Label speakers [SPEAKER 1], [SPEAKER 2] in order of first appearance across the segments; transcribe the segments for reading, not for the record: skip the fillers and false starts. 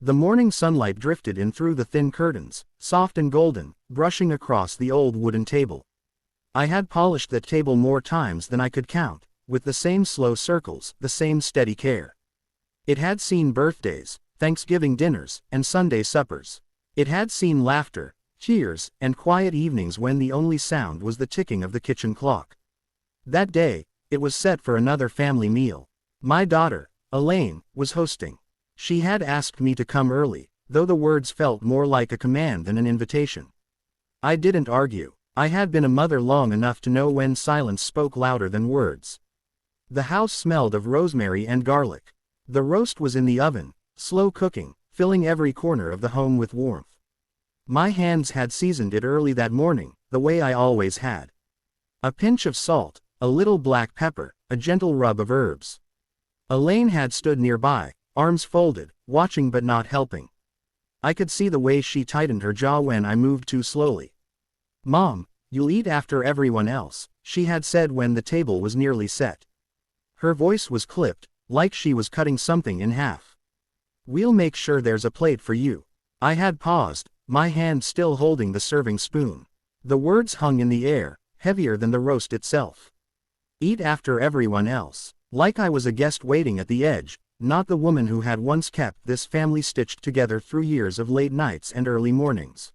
[SPEAKER 1] The morning sunlight drifted in through the thin curtains, soft and golden, brushing across the old wooden table. I had polished that table more times than I could count, with the same slow circles, the same steady care. It had seen birthdays, Thanksgiving dinners, and Sunday suppers. It had seen laughter, cheers, and quiet evenings when the only sound was the ticking of the kitchen clock. That day, it was set for another family meal. My daughter, Elaine, was hosting. She had asked me to come early, though the words felt more like a command than an invitation. I didn't argue. I had been a mother long enough to know when silence spoke louder than words. The house smelled of rosemary and garlic. The roast was in the oven, slow cooking, filling every corner of the home with warmth. My hands had seasoned it early that morning, the way I always had. A pinch of salt, a little black pepper, a gentle rub of herbs. Elaine had stood nearby, arms folded, watching but not helping. I could see the way she tightened her jaw when I moved too slowly. "Mom, you'll eat after everyone else," she had said when the table was nearly set. Her voice was clipped, like she was cutting something in half. "We'll make sure there's a plate for you." I had paused, my hand still holding the serving spoon. The words hung in the air, heavier than the roast itself. Eat after everyone else. Like I was a guest waiting at the edge, not the woman who had once kept this family stitched together through years of late nights and early mornings.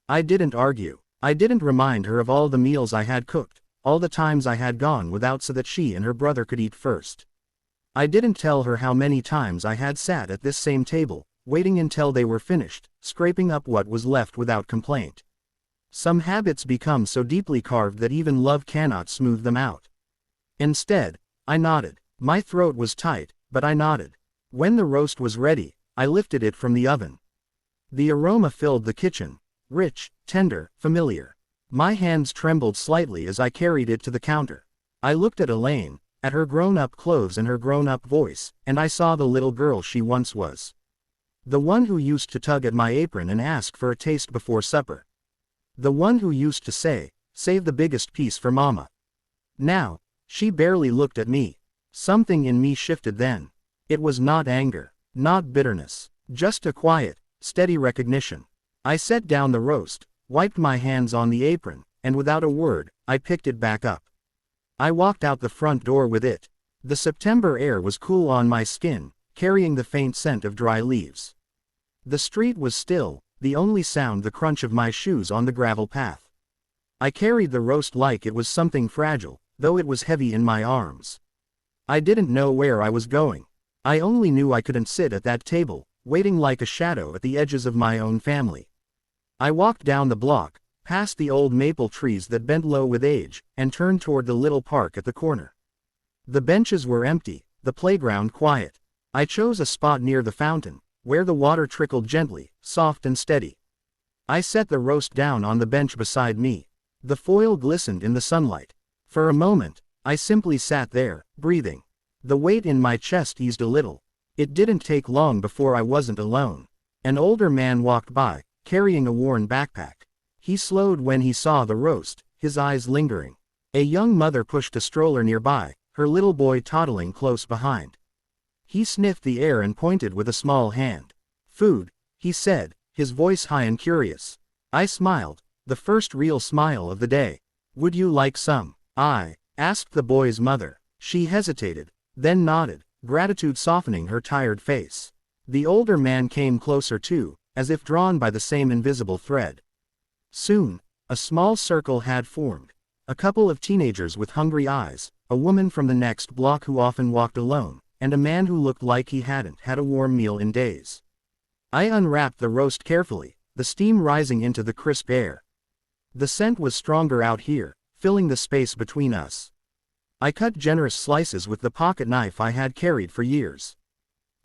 [SPEAKER 1] I didn't argue. I didn't remind her of all the meals I had cooked, all the times I had gone without so that she and her brother could eat first. I didn't tell her how many times I had sat at this same table, waiting until they were finished, scraping up what was left without complaint. Some habits become so deeply carved that even love cannot smooth them out. Instead, I nodded. My throat was tight, but I nodded. When the roast was ready, I lifted it from the oven. The aroma filled the kitchen, rich, tender, familiar. My hands trembled slightly as I carried it to the counter. I looked at Elaine, at her grown-up clothes and her grown-up voice, and I saw the little girl she once was. The one who used to tug at my apron and ask for a taste before supper. The one who used to say, "Save the biggest piece for Mama." Now, she barely looked at me. Something in me shifted then. It was not anger, not bitterness, just a quiet, steady recognition. I set down the roast, wiped my hands on the apron, and without a word, I picked it back up. I walked out the front door with it. The September air was cool on my skin, carrying the faint scent of dry leaves. The street was still, the only sound the crunch of my shoes on the gravel path. I carried the roast like it was something fragile, though it was heavy in my arms. I didn't know where I was going. I only knew I couldn't sit at that table, waiting like a shadow at the edges of my own family. I walked down the block, past the old maple trees that bent low with age, and turned toward the little park at the corner. The benches were empty, the playground quiet. I chose a spot near the fountain, where the water trickled gently, soft and steady. I set the roast down on the bench beside me. The foil glistened in the sunlight. For a moment, I simply sat there, breathing. The weight in my chest eased a little. It didn't take long before I wasn't alone. An older man walked by, carrying a worn backpack. He slowed when he saw the roast, his eyes lingering. A young mother pushed a stroller nearby, her little boy toddling close behind. He sniffed the air and pointed with a small hand. "Food," he said, his voice high and curious. I smiled, the first real smile of the day. "Would you like some?" I asked the boy's mother. She hesitated, then nodded, gratitude softening her tired face. The older man came closer too, as if drawn by the same invisible thread. Soon, a small circle had formed. A couple of teenagers with hungry eyes, a woman from the next block who often walked alone, and a man who looked like he hadn't had a warm meal in days. I unwrapped the roast carefully, the steam rising into the crisp air. The scent was stronger out here, filling the space between us. I cut generous slices with the pocket knife I had carried for years.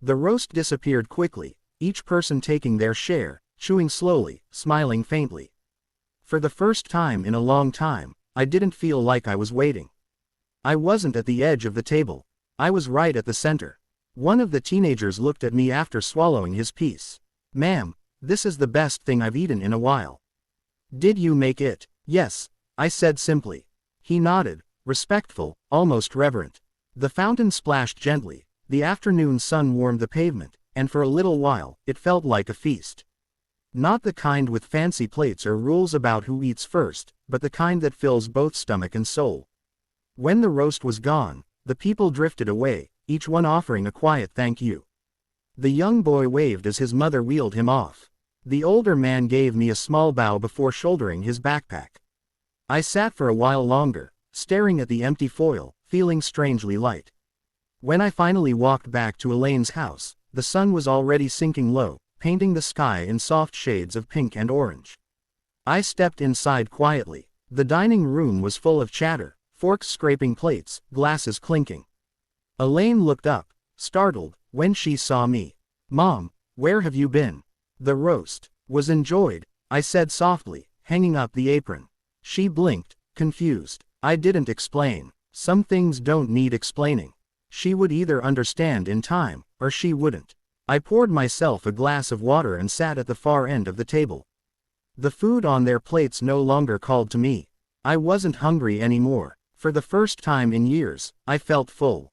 [SPEAKER 1] The roast disappeared quickly, each person taking their share, chewing slowly, smiling faintly. For the first time in a long time, I didn't feel like I was waiting. I wasn't at the edge of the table. I was right at the center. One of the teenagers looked at me after swallowing his piece. "Ma'am, this is the best thing I've eaten in a while." "Did you make it?" "Yes," I said simply. He nodded, respectful, almost reverent. The fountain splashed gently, the afternoon sun warmed the pavement, and for a little while, it felt like a feast. Not the kind with fancy plates or rules about who eats first, but the kind that fills both stomach and soul. When the roast was gone, the people drifted away, each one offering a quiet thank you. The young boy waved as his mother wheeled him off. The older man gave me a small bow before shouldering his backpack. I sat for a while longer, staring at the empty foil, feeling strangely light. When I finally walked back to Elaine's house, the sun was already sinking low, painting the sky in soft shades of pink and orange. I stepped inside quietly. The dining room was full of chatter, forks scraping plates, glasses clinking. Elaine looked up, startled, when she saw me. "Mom, where have you been?" "The roast was enjoyed," I said softly, hanging up the apron. She blinked, confused. I didn't explain. Some things don't need explaining. She would either understand in time, or she wouldn't. I poured myself a glass of water and sat at the far end of the table. The food on their plates no longer called to me. I wasn't hungry anymore. For the first time in years, I felt full.